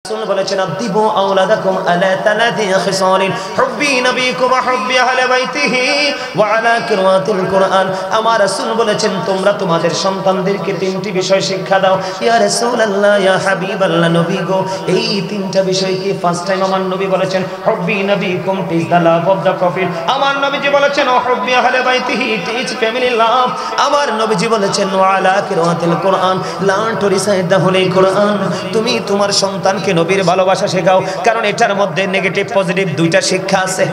রাসূল বলেছেন আদিবু আওলাদাকুম আলা তালাতি খিসালিন হুব্বি নবীকুম ওয়া হুব্বি আহলি বাইতিহি ওয়া আলা কিরাতিল কুরআন। আমার রাসূল বলেছেন তোমরা তোমাদের সন্তানদেরকে তিনটি বিষয় শিক্ষা দাও। ইয়া রাসূলুল্লাহ, ইয়া হাবিবাল্লাহ, নবী গো, এই তিনটা বিষয়কে ফার্স্ট টাইম আমার নবী বলেছেন হুব্বি নবীকুম, teach the love of the prophet. আমার নবীজি বলেছেন ওয়া হুব্বি আহলি বাইতিহি, টিচ ফ্যামিলি লাভ। আমার নবীজি বলেছেন ওয়া আলা কিরাতিল Quran, learn to recite the holy Quran. তুমি তোমার সন্তানকে নবীর ভালোবাসা শেখাও, কারণ এটার মধ্যে নেগেটিভ পজিটিভ দুইটা শিক্ষা আছে।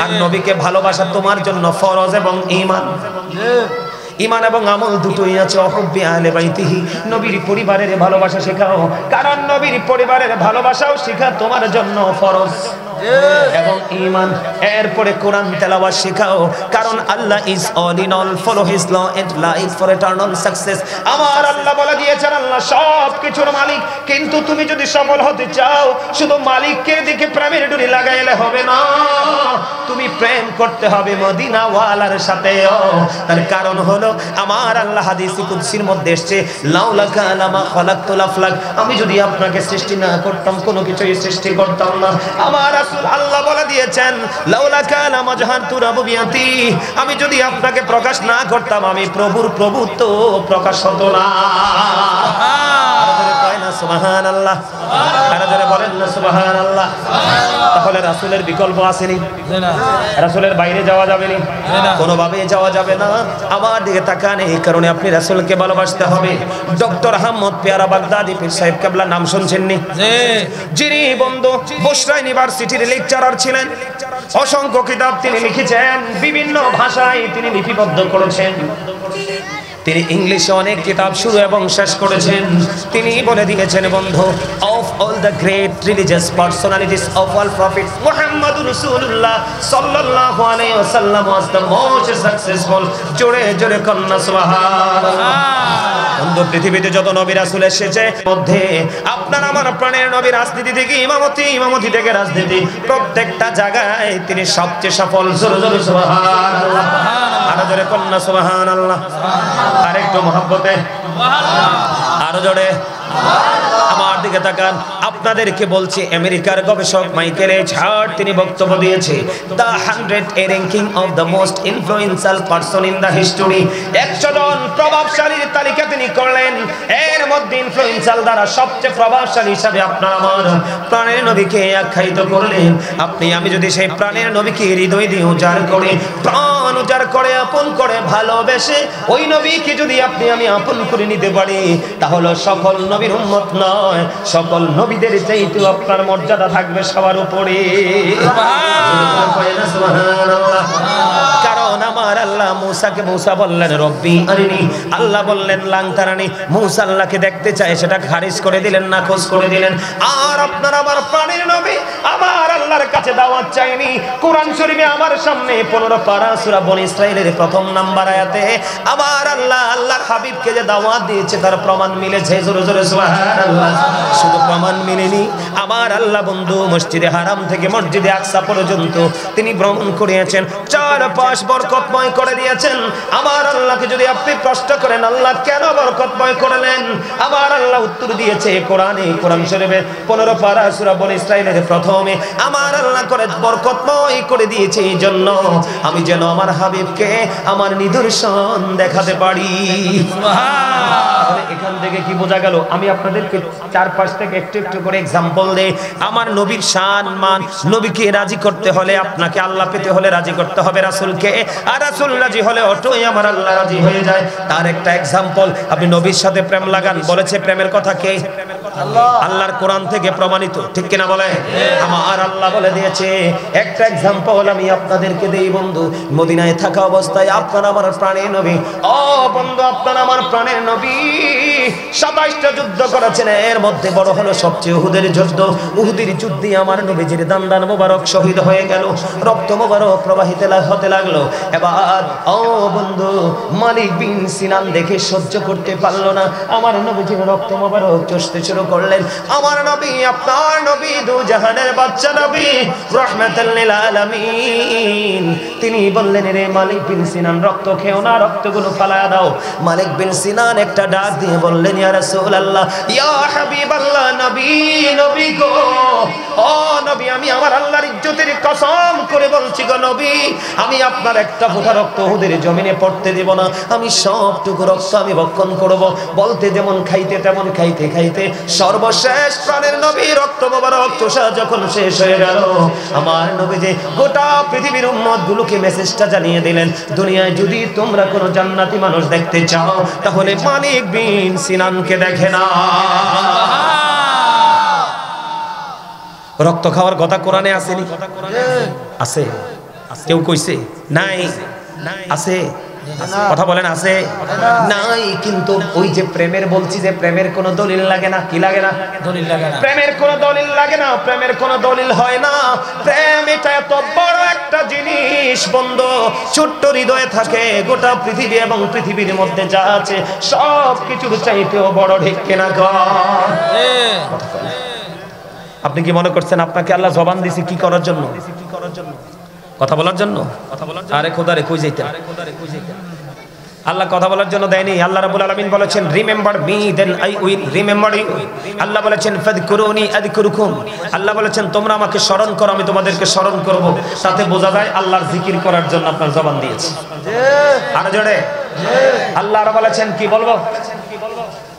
আর নবীকে ভালোবাসা তোমার জন্য ফরজ এবং ঈমান, ঈমান এবং আমল দুটোই আছে। হুব্বি আহলি বাইতিহি, নবীর পরিবারের ভালোবাসা শেখাও, কারণ নবীর পরিবারের ভালোবাসাও শেখা তোমার জন্য ফরজ এবং ঈমান। এরপরে কোরআন তেলাওয়াত শেখাও, কারণ Allah is all in all, follow his law and life for eternal success. আমার আল্লাহ বলে দিয়েছেন আল্লাহ সব কিছুর মালিক, কিন্তু তুমি যদি সফল হতে চাও শুধু মালিককে দেখে প্রেমের ডুরি লাগাইলে হবে না, তুমি প্রেম করতে হবে মদিনা ওয়ালার সাথে। তার কারণ হলো আমার আল্লাহ হাদিসে কুদসির মধ্যে এসেছে লাউলাকা লামা খালাকতুল আফলাক, আমি যদি আপনাকে সৃষ্টি না করতাম কোনো কিছুই সৃষ্টি করতাম না। আমার রাসূল আল্লাহ বলে দিয়েছেন লাউলাকা লামা জাহানতু রাবুবিয়াতি, আমি যদি আপনাকে প্রকাশ না করতাম আমি প্রভুর প্রভুত্ব প্রকাশ হতো না। সুবহানাল্লাহ, আরে যারা বলেন না সুবহানাল্লাহ। তাহলে রাসূলের বিকল্প আসেনি, রাসূলের বাইরে যাওয়া যাবে না, কোনোভাবে যাওয়া যাবে না। আমার দিকে তাকান, এই কারণে আপনি রাসূলকে ভালোবাসতে হবে। ডক্টর আহমদ পেয়ারা বাগদাদি পীর সাহেব কেবলা নাম শুনছেননি? যিনি বন্ধু বসরা ইউনিভার্সিটির লেকচারার ছিলেন, অসংখ্য কিতাব তিনি লিখেছেন, বিভিন্ন ভাষায় তিনি লিপিবদ্ধ করেছেন। তিনি ইংলিশে অনেক কিতাব শুরু এবং শেষ করেছেন। তিনি বলে দিয়েছেন বন্ধু, of all the great religious personalities of all profits মুহাম্মাদুর রাসূলুল্লাহ সাল্লাল্লাহু আলাইহি ওয়াসাল্লাম ওয়াজ দ্য মোস্ট সাকসেসফুল। জোরে জোরে কন্না সুবহানাল্লাহ। বন্ধু পৃথিবীতে যত নবী রাসূল এসেছে মধ্যে আপনার আমার প্রাণের নবী রাজনীতি থেকে ইমামতি থেকে রাজনীতি, প্রত্যেকটা জায়গায় তিনি সবচেয়ে সফল। জোরে জোরে সুবহানাল্লাহ, আরো জোরে কন্না সুবহানাল্লাহ। আরেকটু মহব্বতে আরো জোরে। আমার দিকে তাকান, আপনাদেরকে বলছি আমেরিকার গবেষক মাইকেল এইচ হার্ট তিনি বক্তব্য দিয়েছে the 100 ranking of the most influential person in the history. 100 জন প্রভাবশালীর তালিকা তিনি করলেন, এর মধ্যে ইনফ্লুয়েন্সিয়াল দ্বারা সবচেয়ে প্রভাবশালী হিসাবে আপনার আমার প্রাণের নবীকে আখ্যায়িত করলেন। আপনি আমি যদি সেই প্রাণের নবীকে হৃদয় দিয়ে উজাড় করে, প্রাণ উজাড় করে, আপন করে ভালোবেসে ওই নবীকে যদি আপনি আমি আপন করে নিতে পারি, তাহলে সকল নবীর উম্মত নয়, সকল নবীদের চাইতে আপনার মর্যাদা থাকবে সবার উপরে। সুবহানাল্লাহ। কারণ আমার আল্লাহ মূসাকে, মূসা বললেন রব্বি আরিনি, আল্লাহ বললেন লাং তারানি। মূসা আল্লাহকে দেখতে চায়, সেটা খারিজ করে দিলেন, নাকচ করে দিলেন। আর আপনার আমার প্রাণের নবী আমার আল্লাহর কাছে দাওয়াত চাইনি। কোরআন শরীফে আমার সামনে 15 পারা সূরা বনী ইসরাঈলের প্রথম নাম্বার আয়াতে আমার আল্লাহ আল্লাহর হাবিবকে যে দাওয়াত দিয়েছে তার প্রমাণ মিলেছে। জোরে জোরে সুবহানাল্লাহ। শুধু প্রমাণ মিলেনি, আমার আল্লাহ বন্ধু মসজিদে হারাম থেকে মসজিদে আকসা পর্যন্ত তিনি ভ্রমণ করিয়েছেন, 4 বরকতময় করে দিয়েছেন। আমার আল্লাহকে যদি আপনি প্রশ্ন করেন আল্লাহ কেন বরকতময় করলেন, আমার আল্লাহ উত্তর দিয়েছে কোরআনে, কোরআন শরীফের 15 পারা সূরা বনী ইসরাঈলের প্রথমে আমার আল্লাহ করে বরকতময় করে দিয়েছে এই জন্য আমি যেন আমার হাবিবকে আমার নিদর্শন দেখাতে পারি। সুবহানাল্লাহ। এখান থেকে কি বোঝা গেল? আমি আপনাদেরকে 4-5 থেকে একটু করে एग्जांपल দেই। আমার নবীর শান মান, নবীকে রাজি করতে হলে আপনাকে, আল্লাহ পেতে হলে রাজি করতে হবে রাসূলকে, আর রাসূল রাজি হলে অটোই আমার আল্লাহ রাজি হয়ে যায়। তার একটা एग्जांपल, আপনি নবীর সাথে প্রেম লাগান। বলেছে প্রেমের কথা কে? আল্লাহ। আল্লাহর কোরআন থেকে প্রমাণিত, ঠিক কিনা বলে? আমার আল্লাহ বলে দিয়েছে। একটা एग्जांपल আমি আপনাদেরকে দেই বন্ধু, মদিনায় থাকা অবস্থায় আপনার আমার প্রাণের নবী, ও বন্ধু আপনার আমার প্রাণের নবী 27টা যুদ্ধ করেছেন। এর মধ্যে বড় হলো সবচেয়ে উহুদের যুদ্ধ। উহুদের যুদ্ধে আমার নবীজির দান মোবারক শহীদ হয়ে গেল, রক্ত মোবারক প্রবাহিত হতে লাগলো। এবার ও বন্ধু মালিক বিন সিনান দেখে সহ্য করতে পারলো না, আমার নবীজির রক্ত মোবারক চষতে শুরু করলেন আমার নবী আপনার নবী দু জাহানের বাচ্চা নবী রাহমাতুল লিল আলামিন। তিনি বললেন রে মালিক বিন সিনান রক্ত খেও না, রক্তগুলো ফালায়া দাও। মালিক বিন সিনান একটা ডাক দিয়ে বললেন ইয়া রাসূলুল্লাহ ইয়া হাবিবাল্লাহ নবী নবী গো ও নবী আমি আমার আল্লাহর ইজ্জতের কসম করে বলছি গো নবী আমি আপনার একটা ফোঁটা রক্ত উহুদের জমিনে পড়তে দেব না, আমি সবটুকু রক্ত আমি ভক্ষণ করব। বলতে যেমন খাইতে তেমন খাইতে খাইতে সর্বশেষ প্রাণের নবী রক্ত মোবারক চোষা যখন শেষ হয়ে গেল আমার নবী যে গোটা পৃথিবীর উম্মতগুলোকে মেসেজটা জানিয়ে দিলেন দুনিয়ায় যদি তোমরা কোনো জান্নাতি মানুষ দেখতে চাও তাহলে মালিক বিন সিনানকে দেখে না। রক্ত খাওয়ার কথা কোরআনে আসেনি? আছে? কেউ কইছে নাই? আছে? কথা বলেন আছে নাই? কিন্তু ওই যে প্রেমের বলছি যে প্রেমের কোনো দলিল লাগে না। কি লাগে না? দলিল লাগে না। প্রেমের কোনো দলিল লাগে না, প্রেমের কোনো দলিল হয় না। প্রেম এটা এত বড় একটা জিনিস বন্ধু, ছোট্ট হৃদয়ে থাকে গোটা পৃথিবী এবং পৃথিবীর মধ্যে যা আছে সব কিছুর চাইতেও বড়, ঠিক কিনা গো? আপনি কি মনে করছেন আপনাকে আল্লাহ জবান দিয়েছে কি করার জন্য? কথা বলার জন্য? আরে খোদারে কই যাইতে? আল্লাহ কথা বলার জন্য দেয়নি। আল্লাহ রাব্বুল আলামিন বলেছেন remember me then I will remember you. Allah বলেছেন ফাযকুরুনি আযকুরুকুম। আল্লাহ বলেছেন তোমরা আমাকে স্মরণ করো আমি তোমাদেরকে স্মরণ করব। তাতে বোঝা যায় আল্লাহর জিকির করার জন্য আপনার জবান দিয়েছে। আর জোরে আল্লাহ আর বলেছেন কি বলবো?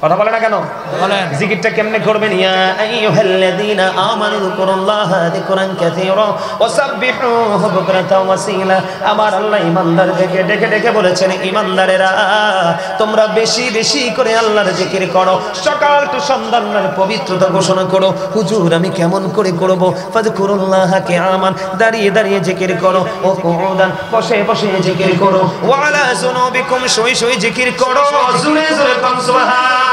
কথা বলে না কেন? বলেন জিকিরটা কেমনে করবেন? ইয়া আইয়ুহাল্লাযীনা আমানু যিকুরুল্লাহা যিকরান কাসীরা ওয়াসাব্বিহুহু বুকরাতাও ওয়াসীলা। আমার আল্লাহ ঈমানদারদেরকে ডেকে ডেকে বলেছেন ঈমানদারেরা তোমরা বেশি বেশি করে আল্লাহর জিকির করো, সকাল টু সন্ধ্যার পবিত্রতা ঘোষণা করো। হুজুর আমি কেমন করে করব? ফাযকুরুল্লাহা কিয়ামান দাঁড়িয়ে দাঁড়িয়ে জিকির করো, ও কুউদান বসে বসে জিকির করো, ওয়া আলা যুনুবিকুম শুয়ে শুয়ে জিকির করো। জোরে জোরে সুবহান।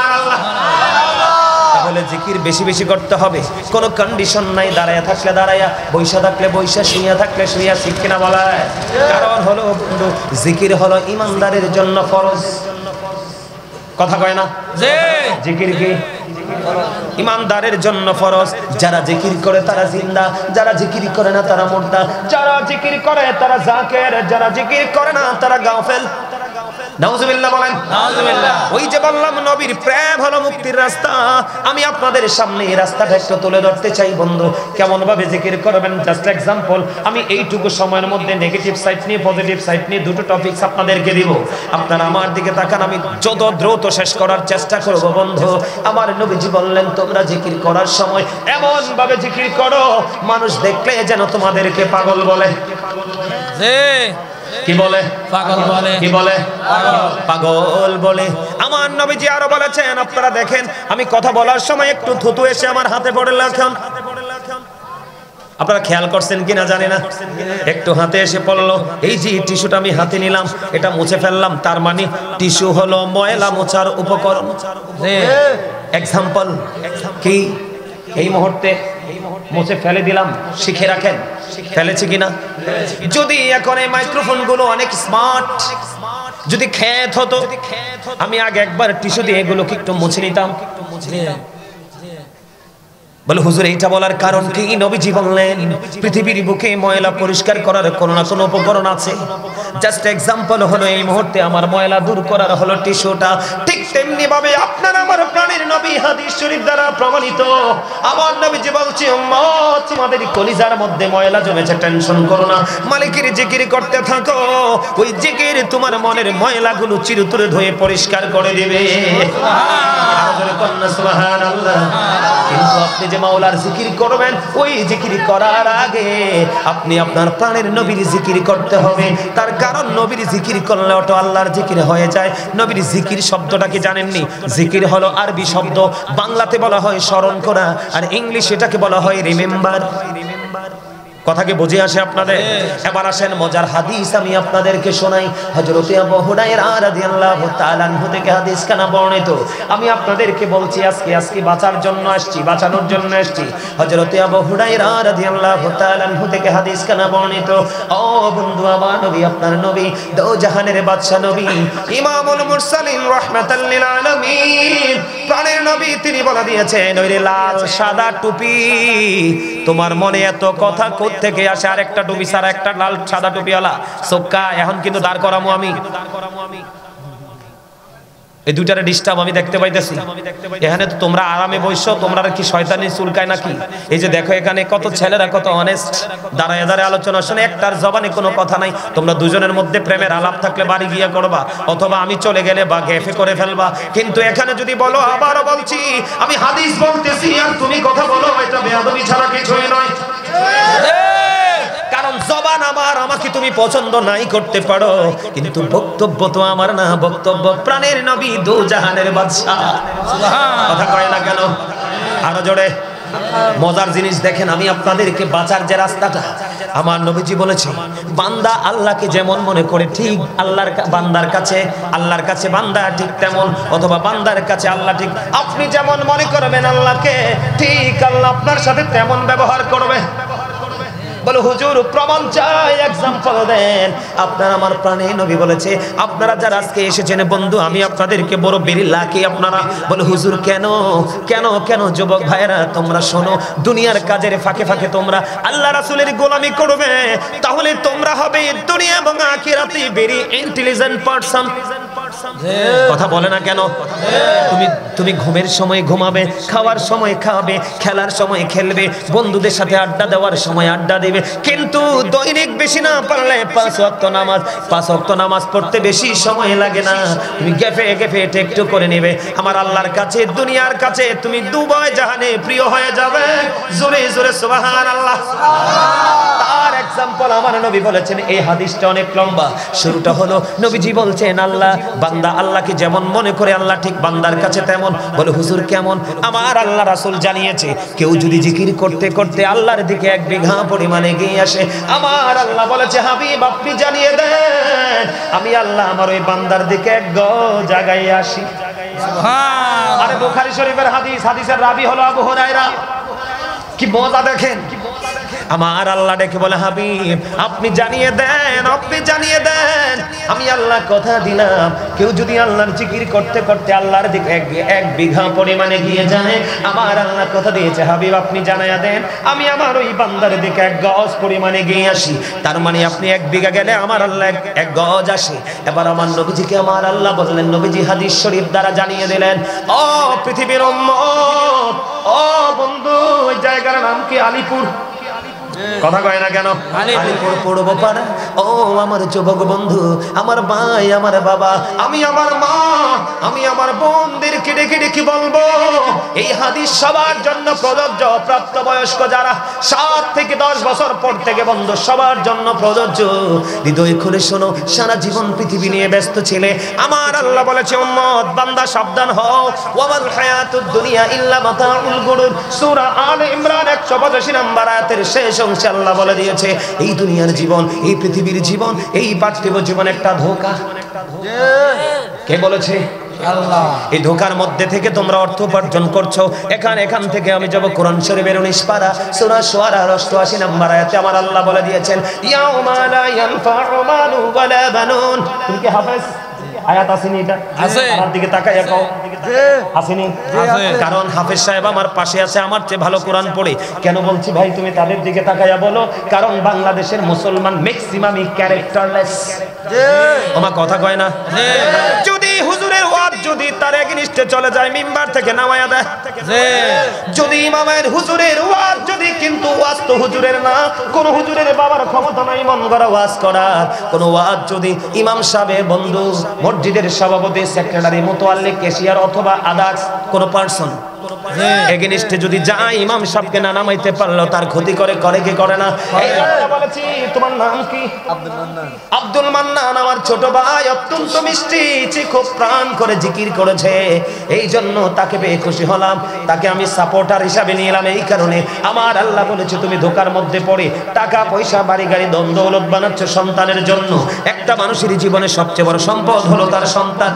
তাহলে জিকির বেশি বেশি করতে হবে, কোনো কন্ডিশন নাই। দাঁড়ায়া থাকলে দাঁড়ায়া, বৈশা থাকলে বৈশা, শুইয়া থাকলে শুইয়া, ঠিক কিনা বলা? কারণ হলো বন্ধু জিকির হলো ইমানদারের জন্য ফরজ। কথা কয় না? জিকির কি ইমানদারের জন্য ফরজ। যারা জিকির করে তারা জিন্দা, যারা জিকির করে না তারা মুর্দা। যারা জিকির করে তারা জাকের, যারা জিকির করে না তারা গাফেল। নাউজুবিল্লাহ বলেন। নাউজুবিল্লাহ। ওই যে বললাম নবীর প্রেম হলো মুক্তির রাস্তা। আমি আপনাদের সামনে এই রাস্তাটা একটু তুলে ধরতে চাই বন্ধু, কেমন ভাবে জিকির করবেন। জাস্ট এক্সাম্পল, আমি এইটুকু সময়ের মধ্যে নেগেটিভ সাইড নিয়ে পজিটিভ সাইড নিয়ে দুটো টপিকস আপনাদেরকে দিব। আপনারা আমার দিকে তাকান, আমি যত দ্রুত শেষ করার চেষ্টা করব বন্ধু। আমার নবীজি বললেন তোমরা জিকির করার সময় এমন ভাবে জিকির করো মানুষ দেখলে যেন তোমাদেরকে পাগল বলে। কি বলে? পাগল বলে। কি বলে? পাগল বলে। আমার নবীজি আরো বলেছেন, আপনারা দেখেন আমি কথা বলার সময় একটু থুতু এসে আমার হাতে পড়ে রাখেন। আপনারা খেয়াল করছেন কিনা জানি না, একটু হাতে এসে পড়লো। এই যে টিস্যুটা আমি হাতে নিলাম, এটা মুছে ফেললাম, তার মানে টিস্যু হলো ময়লা মোছার উপকরণ। এক্সাম্পল কি? এই মুহূর্তে মুছে ফেলে দিলাম, শিখে রাখেন ফেলেছে কিনা। যদি এখন এই মাইক্রোফোন গুলো অনেক স্মার্ট, যদি খেত হতো আমি আগে একবার টিস্যু দিয়ে এগুলোকে একটু মুছে নিতাম। বলে হুজুর এইটা বলার কারণ কি? নবীজি বললেন পৃথিবীর বুকে ময়লা পরিষ্কার করার কোনো না কোনো উপকরণ আছে। জাস্ট এক্সাম্পল হলো এই মুহূর্তে আমার ময়লা দূর করার হলো টিস্যুটা। ঠিক তেমনি ভাবে আপনার আমার প্রাণের নবী হাদিস শরীফ দ্বারা প্রমাণিত। আমার নবীজি বলছে উম্মত তোমাদের কলিজার মধ্যে ময়লা জমেছে, টেনশন করো না, মালিকের জিকির করতে থাকো। ওই জিকির তোমার মনের ময়লাগুলো চিরতরে ধুয়ে পরিষ্কার করে দিবে। সুবহানাল্লাহ। কিন্তু আপনি যে মাওলার জিকির করবেন, ওই জিকির করার আগে আপনি আপনার প্রাণের নবীর জিকির করতে হবে। তার কারণ নবীর জিকির করলে ওটা আল্লাহর জিকির হয়ে যায়। নবীর জিকির শব্দটা কি জানেননি? জিকির হলো আরবি শব্দ, বাংলাতে বলা হয় স্মরণ করা, আর ইংলিশ এটাকে বলা হয় রিমেম্বার। কথা কি বুঝে আসে আপনাদের? এবার আসেন মজার হাদিস আমি আপনাদেরকে শোনাই। হযরত আবু হুরায়রা রাদিয়াল্লাহু তাআলা আনহু থেকে হাদিস খানা বর্ণিত। আমি আপনাদেরকে বলছি আজকে বাঁচার জন্য আসছি, বাঁচানোর জন্য আসছি। হযরত আবু হুরায়রা রাদিয়াল্লাহু তাআলা আনহু থেকে হাদিস খানা বর্ণিত। ও বন্ধু, আমার নবী, আপনার নবী, দো জাহানের বাদশা নবী, ইমামুল মুরসালিন রাহমাতাল লিল আলামিন, প্রাণের নবী, তিনি বলে দিয়েছেন ওই লাল সাদা টুপি, তোমার মনে এত কথা থেকে আসে আরেকটা টুপি ছাড়া, একটা লাল সাদা টুপিওয়ালা সোক্কা এখন কিন্তু দাঁড় করামু আমি। এই দুইটারে ডিস্টার্ব আমি দেখতে পাইতেছি। এখানে তো তোমরা আরামে বসছো, তোমরা কি শয়তানি চুলকায় নাকি? এই যে দেখো এখানে কত ছেলেরা কত অনেস্ট, দাঁড়ায় দাঁড়ায় আলোচনা শুনে, একটার জবানে কোনো কথা নাই। তোমরা দুজনের মধ্যে প্রেমের আলাপ থাকলে বাড়ি গিয়ে করবা, অথবা আমি চলে গেলে বা গেফে করে ফেলবা। কিন্তু এখানে যদি বলো, আবারও বলছি, আমি হাদিস বলতেছি আর তুমি কথা বলো, এটা বেয়াদবি ছাড়া কিছুই নয়। কারণ জবান আমার, আমাকে তুমি পছন্দ নাই করতে পারো, কিন্তু বক্তব্য তো আমার না, বক্তব্য প্রাণের নবী, দো জাহানের বাদশা। কথা কয় না কেন? আরো জোরে। মজার জিনিস দেখেন, আমি আপনাদেরকে বাঁচার যে রাস্তাটা, আমার নবীজি বলেছে, বান্দা আল্লাহকে যেমন মনে করে ঠিক আল্লাহর বান্দার কাছে বান্দা ঠিক তেমন, অথবা বান্দার কাছে আল্লাহ ঠিক। আপনি যেমন মনে করবেন আল্লাহকে, ঠিক আল্লাহ আপনার সাথে তেমন ব্যবহার করবে। বলে হুজুর প্রমাণ চাই, এক্সাম্পল দেন। আপনার আমার প্রাণে নবী বলেছে, আপনারা যারা আজকে এসেছেন বন্ধু, আমি আপনাদেরকে বড় বেরি লাকি আপনারা। বলে হুজুর কেন কেন কেন? যুবক ভাইরা তোমরা শোনো, দুনিয়ার কাজের ফাঁকে ফাঁকে তোমরা আল্লাহ রাসূলের গোলামি করবে, তাহলে তোমরা হবে দুনিয়া এবং আখিরাতে ভেরি ইন্টেলিজেন্ট পারসন। কথা বলে না কেন? তুমি ঘুমের সময় ঘুমাবে, খাওয়ার সময় খাবে, খেলার সময় খেলবে, বন্ধুদের সাথে আড্ডা দেওয়ার সময় আড্ডা দেবে, কিন্তু দৈনিক বেশি না পারলে 5 ওয়াক্ত নামাজ পড়তে বেশি সময় লাগে না। তুমি গেফে একটু করে নেবে, আমার আল্লাহর কাছে, দুনিয়ার কাছে তুমি দুবাই জাহানে প্রিয় হয়ে যাবে। জোরে জোরে সুবহানাল্লাহ। তার এক্সাম্পল আমার নবী বলেছেন। এই হাদিসটা অনেক লম্বা। শুরুটা হলো নবীজি বলছেন, আল্লাহ বান্দা আল্লাহকে যেমন মনে করে আল্লাহ ঠিক বান্দার কাছে তেমন। বলে হুজুর কেমন? আমার আল্লাহ রাসূল জানিয়েছে, কেউ যদি জিকির করতে করতে আল্লাহর দিকে 1 বিঘা পরিমাণে এগিয়ে আসে, আমার আল্লাহ বলেছে, হাবিব আপনি জানিয়ে দেন, আমি আল্লাহ আমার ওই বান্দার দিকে 1 গজ জায়গায় আসি। সুবহান। আরে বুখারী শরীফের হাদিস, হাদিসের রাবি হলো আবু হুরায়রা। কি মজা দেখেন। আমার আল্লাহ ডেকে বলে, হাবিব আপনি জানিয়ে দেন, আমি আল্লাহ কথা দিলাম, কেউ যদি আল্লাহর জিকির করতে করতে আল্লাহর দিকে 1 বিঘা পরিমাণে গিয়ে যায়, আমার আল্লাহ কথা দিয়েছে, হাবিব আপনি জানাইয়া দেন, আমি আমার ওই বান্দার দিকে 1 গজ পরিমাণে গিয়ে আসি। তার মানে আপনি 1 বিঘা গেলে আমার আল্লাহ 1 গজ আসে। এবার আমার নবীজিকে আমার আল্লাহ বললেন, নবীজি হাদিস শরীফ দ্বারা জানিয়ে দিলেন, ও পৃথিবীর উম্মত, ও বন্ধু, ওই জায়গার নাম কি? আলিপুর। কথা কয় না কেন? আলিপুর পড়বো পাড়া। ও আমার যুবক বন্ধু, আমার ভাই, আমার বাবা, আমি আমার মা, আমি আমার বোনদেরকে ডেকে ডেকে বলবো, এই হাদিস সবার জন্য প্রযোজ্য। প্রাপ্তবয়স্ক যারা 7 থেকে 10 বছর পর থেকে বন্ধু, সবার জন্য প্রযোজ্য। হৃদয় খুলে শোনো, সারা জীবন পৃথিবী নিয়ে ব্যস্ত ছিলে, আমার আল্লাহ বলেছে, উম্মত বান্দা সাবধান হও, ওয়াল হায়াতুদ দুনিয়া ইল্লা মাতাউল গুরুর। সূরা আলে ইমরান 185 নম্বর আয়াতের শেষ অংশে আল্লাহ বলে দিয়েছে, এই দুনিয়ার জীবন, এই পৃথিবীর জীবন, এই পার্থিব জীবন একটা ধোঁকা। কে বলেছে? আল্লাহ। এই ধোঁকার মধ্যে থেকে তোমরা অর্থ উপার্জন করছো। এখান থেকে আমি যাব কোরআন শরীফের 19 পারা সূরা শুআরা 88 নম্বর আয়াতে আমার আল্লাহ বলে দিয়েছেন, ইয়াউমা লা ইয়ানফাউ মালু ওয়ালা বানুন। তুমি কি হাফেজ? আয়াত আসেনি? এটা আছে, আমার দিকে তাকাইয়া কও। আসেনি? কারণ হাফেজ সাহেব আমার পাশে আছে, আমার চেয়ে ভালো কোরআন পড়ে। কেন বলছি ভাই তুমি তাদের দিকে তাকাইয়া বলো? কারণ বাংলাদেশের মুসলমান ম্যাক্সিমামই ক্যারেক্টারলেস। ওমা কথা কয় না? যদি হুজুরের ওয়াজ যদি তার এগেইনস্টে চলে যায়, মিম্বার থেকে নামায়া দেয়। যদি ইমামের হুজুরের ওয়াজ যদি, কিন্তু ওয়াজ তো হুজুরের না, কোন হুজুরের বাবার ক্ষমতা নাই মন গড়া ওয়াজ করার। কোন ওয়াজ যদি ইমাম সাহেব, বন্ধু, মসজিদের সভাপতি, সেক্রেটারি, মুতাল্লিক, ক্যাশিয়ার অথবা আদার্স কোন পারসন এগেনিস্টে যদি যায় ইমাম সাহেবকে না নামাইতে পারলো তার ক্ষতি করে কি করে না? এই জন্য বলেছি তোমার নাম কি? আব্দুল মান্নান আমার ছোট ভাই অত্যন্ত মিষ্টি খুব প্রাণ করে জিকির করেছে, এই জন্য তাকে পেয়ে খুশি হলাম, তাকে আমি সাপোর্টার হিসাবে নিলাম। এই কারণে আমার আল্লাহ বলেছে তুমি ধোকার মধ্যে পড়ে টাকা পয়সা বাড়ি গাড়ি ধন দৌলত বানাচ্ছ সন্তানের জন্য। একটা মানুষের জীবনে সবচেয়ে বড় সম্পদ হলো তার সন্তান।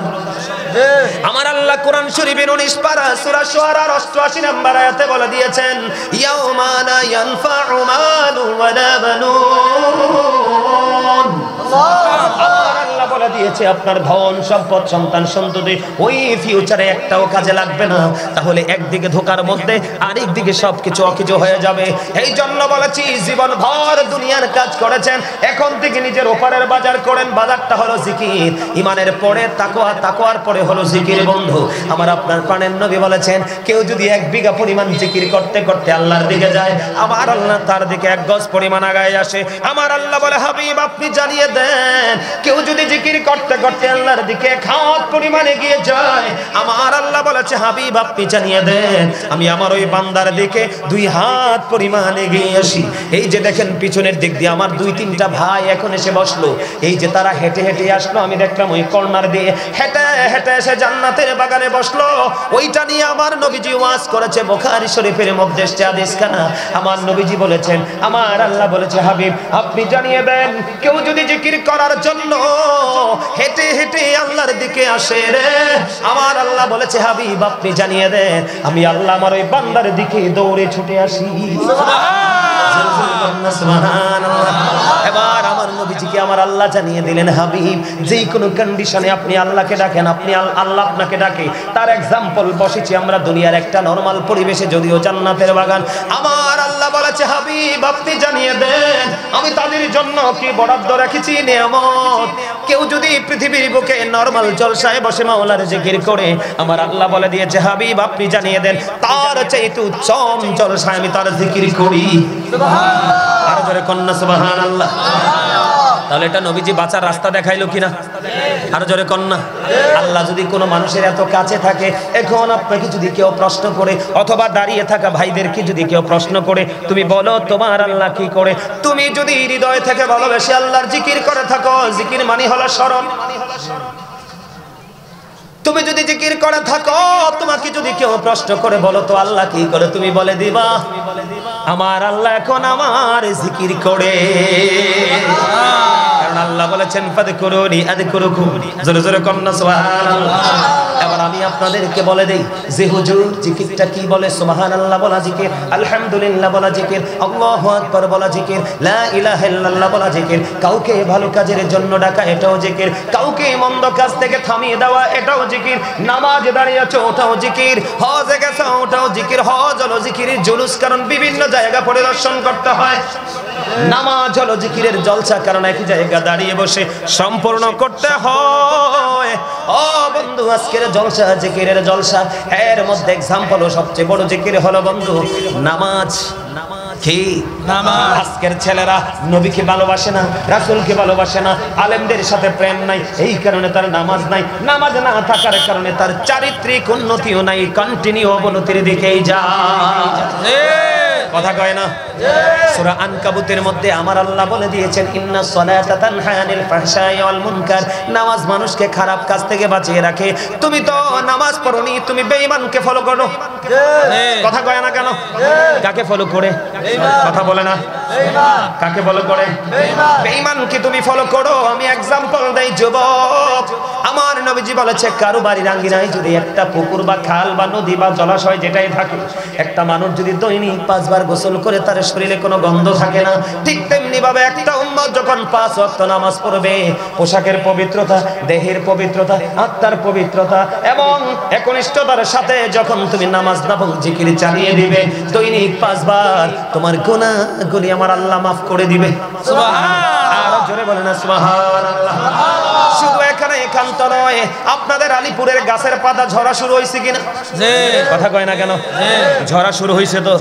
আমার আল্লাহ কোরআন শরীফের 19 পারা সূরা শুআরার 88 নম্বর আয়াতে বলে দিয়েছেন ইয়াউমা লা ইয়ানফাউ মালু ওয়ালা বানুন। আমার আল্লাহ বলে দিয়েছে আপনার ধন সম্পদ সন্তান সন্ততি ওই ফিউচারে একটাও কাজে লাগবে না। তাহলে একদিকে ধোকার মধ্যে আরেকদিকে সবকিছু অকিছু হয়ে যাবে। এই জন্য বলেছি জীবন ভর দুনিয়ার কাজ করেছেন, এখন থেকে নিজের ওপারের বাজার করেন। বাজারটা হলো জিকির, ইমানের পরে তাকওয়া, তাকওয়ার পরে হলো জিকির। বন্ধু আমার আপনার প্রাণের নবী বলেছেন কেউ যদি 1 বিঘা পরিমাণ জিকির করতে করতে আল্লাহর দিকে যায়, আমার আল্লাহ তার দিকে 1 গজ পরিমাণ আগায় আসে। আমার আল্লাহ বলে হাবিব আপনি জানিয়ে দেন কেউ যদি জিকির করতে করতে আল্লাহর দিকে 1 হাত পরিমাণ এগিয়ে যায়, আমার আল্লাহ বলেছে হাবিব আপনি জানিয়ে দেন আমি আমার ওই বান্দার দিকে 2 হাত পরিমাণ এগিয়ে আসি। এই যে দেখেন পিছনের দিক দিয়ে আমার 2-3টা ভাই এখন এসে বসলো, এই যে তারা হেঁটে হেঁটে আসলো, আমি দেখলাম ওই কর্নার দিয়ে হেঁটে হেঁটে এসে জান্নাতের বাগানে বসলো। ওইটা নিয়ে আমার নবীজি ওয়াজ করেছে বুখারী শরীফের মধ্যে হাদিসখানা। আমার নবীজি বলেছেন আমার আল্লাহ বলেছে হাবিব আপনি জানিয়ে দেন কেউ যদি জিকির করার জন্য হেঁটে হেঁটে আল্লাহর দিকে আসে রে, আমার আল্লাহ বলেছে হাবিব আপনি জানিয়ে দেন আমি আল্লাহ আমার ওই বান্দার দিকে দৌড়ে ছুটে আসি। সুবহানাল্লাহ। এবার আমার নবীজিকে আমার আল্লাহ জানিয়ে দিলেন হাবিব যেই কোনো কন্ডিশনে আপনি আল্লাহকে ডাকেন, আপনি আল্লাহ আপনাকে ডাকে। তার এক্সাম্পল বসেছি আমরা দুনিয়ার একটা নরমাল পরিবেশে, যদিও জান্নাতের বাগান। আমার আল্লাহ বলেছে হাবিব আপনি জানিয়ে দেন আমি তাদের জন্য কি বরাদ্দ রেখেছি নিয়ামত। কেউ যদি পৃথিবীর বুকে নরমাল জলসায় বসে মাওলার জিকির করে, আমার আল্লাহ বলে দিয়েছে হাবিব আপনি জানিয়ে দেন তার চাইতে উচ্চম জলসায় আমি তার জিকির করি। সুবহানাল্লাহ। আর জোরে কন্না সুবহানাল্লাহ। তাহলে এটা নবীজি বাঁচার রাস্তা দেখাইলো কিনা? আর জোরে কন্না। আল্লাহ যদি কোনো মানুষের এত কাছে থাকে, এখন আপনাকে যদি কেউ প্রশ্ন করে অথবা দাঁড়িয়ে থাকা ভাইদেরকে যদি কেউ প্রশ্ন করে তুমি বলো তোমার আল্লাহ কি করে, তুমি যদি হৃদয় থেকে ভালোবেসে আল্লাহর জিকির করে থাকো, জিকির মানে হলো স্মরণ। তুমি যদি জিকির করে থাকো, তোমাকে যদি কেউ প্রশ্ন করে বলো তো আল্লাহ কি করে, তুমি বলে দিবা আমার আল্লাহ এখন আমার জিকির করে। কারণ আল্লাহ বলেছেন ফাদকুরুনি আযকুরুকুম। জোরে জোরে কন্না সুবহানাল্লাহ। এবার আমি আপনাদেরকে বলে দেই যে হুজুর জিকিরটা কি বলে। সুবহানাল্লাহ বলা জিকির, আলহামদুলিল্লাহ বলা জিকির, আল্লাহু আকবার বলা জিকির, লা ইলাহা ইল্লাল্লাহ বলা জিকির। কাউকে ভালো কাজের জন্য ডাকা এটাও জিকির, কাউকে মন্দ কাজ থেকে থামিয়ে দেওয়া এটাও জিকির, নামাজ দাঁড়িয়েছো ওটাও জিকির, হজে গেছো ওটাও জিকির। হজ হলো জিকিরের জুলুস, কারণ বিভিন্ন জায়গা পরিদর্শন করতে হয়। নামাজ হলো জিকিরের জলসা, কারণ একই জায়গা দাঁড়িয়ে বসে সম্পূর্ণ করতে হয়। ও বন্ধু আজকের জলসা জিকিরের জলসা, এর মধ্যে এক্সাম্পল সবচেয়ে বড় জিকির হলো বন্ধু নামাজ। কি নামাজ? আজকের ছেলেরা নবীকে ভালোবাসে না, রাসূলকে ভালোবাসে না, আলেমদের সাথে প্রেম নাই, এই কারণে তার নামাজ নাই। নামাজ না থাকার কারণে তার চারিত্রিক উন্নতিও নাই, কন্টিনিউ অবনতির দিকেই যায়। কথা কয় না? সূরা আনকাবুতের মধ্যে আমার আল্লাহ বলে দিয়েছেন ইন্নাস সালাতা তানহা আনিল ফাহশাই ওয়াল মুনকার। নামাজ মানুষকে খারাপ কাজ থেকে বাঁচিয়ে রাখে। তুমি তো নামাজ পড়োনি, তুমি বেঈমানকে ফলো করো। কথা কয় না কেন? কাকে ফলো করে? কথা বলে না। কাকে ফলো করে? বেঈমানকে তুমি ফলো করো। আমি এক্সাম্পল দেই যুবক, আমার নবীজি বলেছে কারো বাড়ির আঙ্গিনায় যদি একটা পুকুর বা খাল বা নদী বা জলাশয় যেটাই থাকে, একটা মানুষ যদি দৈনিক 5 বার গোসল করে তার শরীরে কোনো গন্ধ থাকে না, ঠিক তেমনি ভাবে একটা উম্মত যখন 5 ওয়াক্ত নামাজ পড়বে, পোশাকের পবিত্রতা, দেহের পবিত্রতা, আত্মার পবিত্রতা এবং একনিষ্ঠতার সাথে যখন তুমি নামাজ এবং জিকির চালিয়ে দিবে দৈনিক 5 বার, তোমার গুনাহগুলি আমার আল্লাহ মাফ করে দিবে। সুবহানাল্লাহ। আর জোরে বলেন না সুবহানাল্লাহ। শুধু এখানে একান্ত নয়। আপনাদের আলিপুরের গাছের পাতা ঝরা শুরু হয়েছে কিনা? কথা কয় না কেন? ঝরা শুরু হয়েছে তো।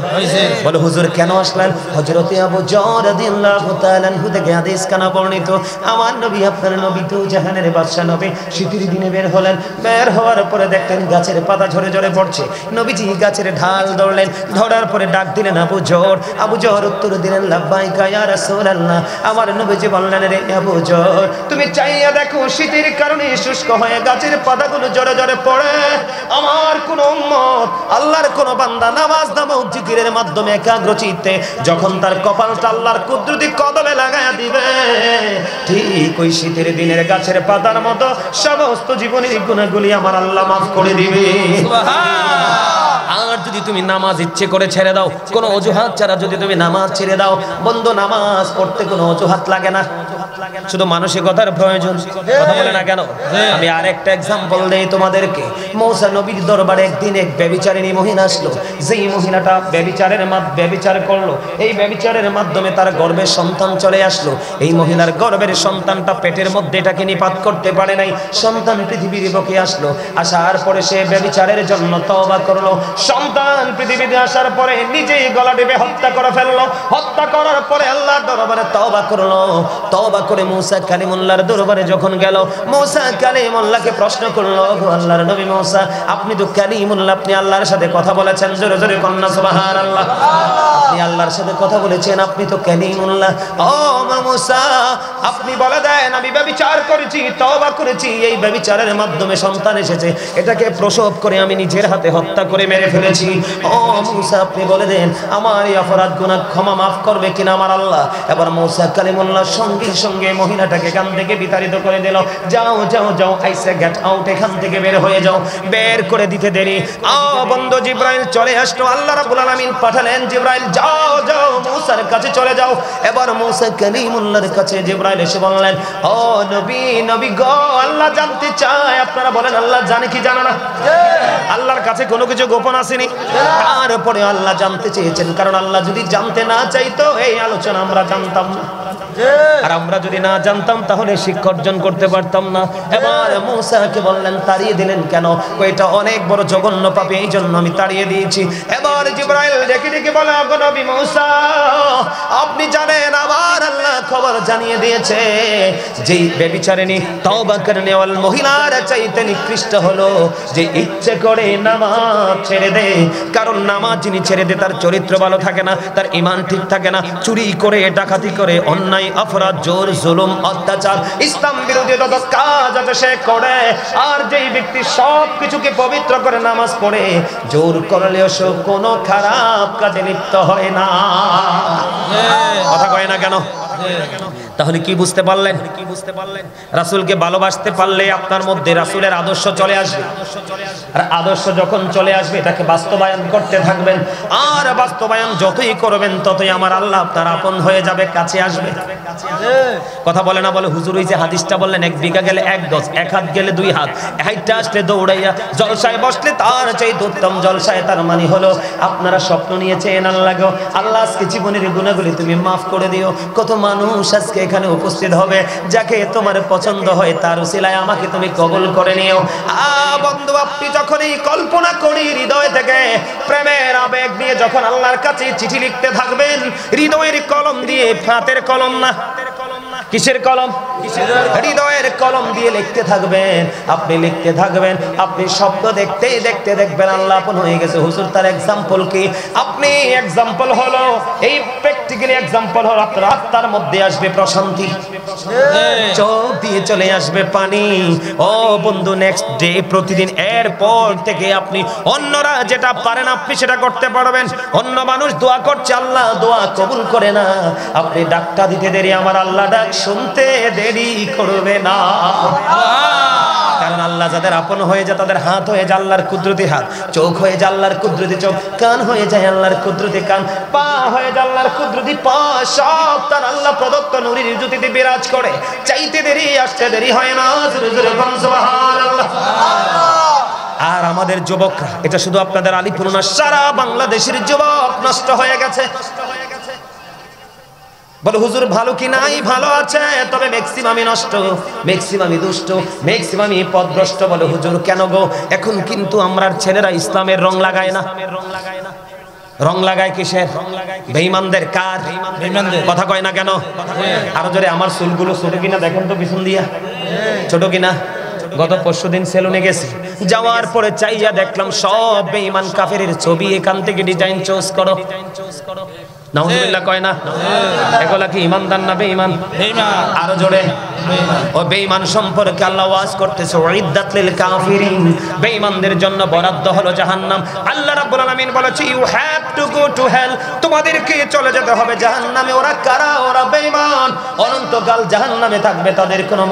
বলে হুজুর কেন আসলেন? হযরতে আবু যর রাদিয়াল্লাহু তাআলা আনহু থেকে হাদিস কানা বর্ণিত, আমার নবী আপনার নবী তো জাহানের বাদশা নবী শীতের দিনে বের হলেন। বের হওয়ার পরে দেখলেন গাছের পাতা ঝরে ঝরে পড়ছে। নবীজি গাছের ঢাল ধরলেন, ধরার পরে ডাক দিলেন আবু যর। আবু যর উত্তর দিলেন লাব্বাইকা ইয়া রাসূলুল্লাহ। আমার নবীজি বললেন রে আবু যর, তুমি চাইয়া দেখো শীতের কারণে শুষ্ক হয়ে গাছের পাতাগুলো ঝরে ঝরে পড়ে। আমার কোন উম্মত, আল্লাহর কোন বান্দা নামাজ নামক জিকিরের মাধ্যমে একাগ্র চিত্তে যখন তার কপালটা আল্লাহর কুদরতি কদমে লাগায়া দিবে, ঠিক ওই শীতের দিনের গাছের পাতার মতো সমস্ত জীবনের গুনাহগুলি আমার আল্লাহ মাফ করে দিবে। আর যদি তুমি নামাজ ইচ্ছে করে ছেড়ে দাও, কোনো অজুহাত ছাড়া যদি তুমি নামাজ ছেড়ে দাও, বন্ধু নামাজ পড়তে কোনো অজুহাত লাগে না, শুধু মানসিকতার প্রয়োজন। কথা বলে না কেন? আমি আরেকটা एग्जांपल দেই তোমাদেরকে। মূসা নবীর দরবারে একদিন এক ব্যভিচারিণী মহিলা আসলো। যেই মহিলাটা ব্যভিচার করলো, এই ব্যভিচারের মাধ্যমে তার গর্ভে সন্তান চলে আসলো। এই মহিলার গর্ভের সন্তানটা পেটের মধ্যে এটাকে নিপাত করতে পারে নাই, সন্তান পৃথিবীর বুকে আসলো। আসার পরে সে ব্যভিচারের জন্য তওবা করলো। সন্তান পৃথিবীতে আসার পরে নিজেই গলা টিপে হত্যা করে ফেললো। হত্যা করার পরে আল্লাহর দরবারে তওবা করলো। তওবা করে মূসা কালিমুল্লাহর দরবারে যখন গেল, মূসা কালিমুল্লাহকে প্রশ্ন করলো, গো আল্লাহর নবী মূসা, আপনি তো কালিমুল্লাহ, আপনি আল্লাহর সাথে কথা বলেছেন, জোরে জোরে কন্না সুবহানাল্লাহ। আপনি আল্লাহর সাথে কথা বলেছেন, আপনি তো কালিমুল্লাহ। ও মূসা, আপনি বলে দেন আমি ব্যভিচার করেছি, তওবা করেছি, এই ব্যভিচারের মাধ্যমে সন্তান এসেছে, এটাকে প্রসব করে আমি নিজের হাতে হত্যা করে মেরে ফেলেছি। ও মূসা, আপনি বলে দেন আমার এই অপরাধ গুনাহ ক্ষমা মাফ করবে কিনা আমার আল্লাহ? এবার মূসা কালিমুল্লাহ সঙ্গে সঙ্গে মহিলাটাকে এখান থেকে বিতাড়িত করে দিল। যাও যাও যাও, আইসা গেট আউট, এখান থেকে বের হয়ে যাও। বের করে দিতে দেরি, বন্ধু জিব্রাইল চলে আসলো। আল্লাহ রাব্বুল আলামিন পাঠালেন, জিব্রাইল যাও যাও মূসার কাছে চলে যাও। এবার মূসা কালিমুল্লাহর কাছে জিব্রাইল এসে বললেন, ও নবী, নবী গো, আল্লাহ জানতে চায়। আপনারা বলেন আল্লাহ জানে কি জানে না? আল্লাহর কাছে কোনো কিছু গোপন আসেনি। তারপরে আল্লাহ জানতে চেয়েছেন, কারণ আল্লাহ যদি জানতে না চাইতো এই আলোচনা আমরা জানতাম না, আর আমরা যদি না জানতাম তাহলে শিক্ষা অর্জন করতে পারতাম না। এবার মূসাকে বললেন, তাড়িয়ে দিলেন কেন? এটা অনেক বড় জঘন্য পাপী, এই জন্য আমি তাড়িয়ে দিয়েছি। এবার জিবরাইল ডেকে ডেকে বলে, ওগো নবী মূসা, আপনি জানেন আমার আল্লাহ খবর জানিয়ে দিয়েছে, যেই ব্যভিচারিণী তওবা করে নেওয়াল মহিলার চাইতে নিকৃষ্ট হলো যে ইচ্ছে করে নামাজ ছেড়ে দেয়। কারণ নামাজ যিনি ছেড়ে দেয় তার চরিত্র ভালো থাকে না, তার ঈমান ঠিক থাকে না, চুরি করে, ডাকাতি করে, অন্যায় অপরাধ, জোর জুলুম, অত্যাচার, ইসলাম বিরোধী যত কাজ আছে সে করে। আর যেই ব্যক্তি সব কিছুকে পবিত্র করে নামাজ পড়ে, জোর করলেও সে কোনো খারাপ কাজে লিপ্ত হয় না। কথা কয় না কেন? তাহলে কি বুঝতে পারলেন? রাসূলকে ভালোবাসতে পারলে আপনার মধ্যে রাসূলের আদর্শ চলে আসবে। আর আদর্শ যখন চলে আসবে এটাকে বাস্তবায়ন করতে থাকবেন। আর বাস্তবায়ন যতই করবেন ততই আমার আল্লাহ আপনার আপন হয়ে যাবে, কাছে আসবে। কথা বলে না? বলে হুজুর ওই যে হাদিসটা বললেন, 1 বিঘা গেলে 1 গজ, 1 হাত গেলে 2 হাত, হাইটটা আসলে দৌড়াইয়া, জলসায় বসলে তার চাইতে উত্তম জলসায়। তার মানে হলো আপনারা স্বপ্ন নিয়েছেন আল্লাহ গো, আল্লাহ আজকে জীবনের গুনাহগুলি তুমি মাফ করে দিও। কত মানুষ আজকে এখানে উপস্থিত হবে, যাকে তোমার পছন্দ হয় তার উসিলায় আমাকে তুমি কবুল করে নিও। বন্ধু, আপনি যখন এই কল্পনা করি হৃদয় থেকে প্রেমের আবেগ নিয়ে যখন আল্লাহর কাছে চিঠি লিখতে থাকবেন, হৃদয়ের কলম দিয়ে, হাতের কলম না, কিসের কলম? হৃদয়ের কলম দিয়ে লিখতে থাকবেন। আপনি লিখতে থাকবেন, আপনি শব্দ দেখতে দেখতে দেখবেন আল্লাহ আপন হয়ে গেছে। হুজুর তার एग्जांपल কি? আপনি एग्जांपल হলো এই প্র্যাকটিক্যালি एग्जांपल হলো আপনার আত্মার মধ্যে আসবে প্রশান্তি, চোখ দিয়ে চলে আসবে পানি। ও বন্ধু, নেক্সট ডে প্রতিদিন এরপর থেকে আপনি অন্যরা যেটা পারেন আপনি সেটা করতে পারবেন। অন্য মানুষ দোয়া করছে, আল্লাহ দোয়া কবুল করে না। আপনি ডাকটা দিতে দেরি, আমার আল্লাহ ডাক শুনতে দেরি করবে না। কারণ আল্লাহ যাদের আপন হয়ে যায় তাদের হাত হয়ে যায় আল্লাহর কুদরতি হাত, চোখ হয়ে যায় আল্লাহর কুদরতি চোখ, কান হয়ে যায় আল্লাহর কুদরতি কান, পা হয়ে যায় আল্লাহর কুদরতি পা। সব তার আল্লাহ প্রদত্ত নূরের জ্যোতিতে বিরাজ করে। চাইতে দেরি আসতে দেরি হয় না। সুবহানাল্লাহ। আর আমাদের যুবকরা, এটা শুধু আপনাদের আলিপুর না, সারা বাংলাদেশের যুবক নষ্ট হয়ে গেছে। বলে হুজুর ভালো কি নাই, ভালো আছে, তবে ম্যাক্সিমামই নষ্ট, ম্যাক্সিমামই দুষ্ট, ম্যাক্সিমামই পথভ্রষ্ট। বলে হুজুর কেন গো? এখন কিন্তু আমরার ছেলেরা ইসলামের রং লাগায় না। রং লাগায় কিসের? বেঈমানদের। কার? বেঈমানদের। কথা কয় না কেন? আরো জোরে। আমার চুলগুলো ছোট কিনা দেখেন তো পিছন দিয়া, ছোট কিনা? গত পরশুদিন সেলুনে গেছি, যাওয়ার পরে চাইয়া দেখলাম সব বেঈমান কাফেরের ছবি, এখান থেকে ডিজাইন চুজ করো। নাউজুবিল্লাহ কয় না? এগুলা কি ইমানদার না বেঈমান? বেঈমান। আরো জোরে। ও বেঈমান সম্পর্কে আল্লাহ ওয়াজ করতেছে, উইদ্দাত লিল কাফিরিন, বেঈমানদের জন্য বরাদ্দ হলো জাহান্নাম। আল্লাহ রাব্বুল আলামিন বলেছে you have to go to hell, তোমাদেরকে চলে যেতে হবে জাহান্নামে। ওরা কারা? ওরা বেঈমান, অনন্তকাল জাহান্নামে থাকবে, তাদের কোনো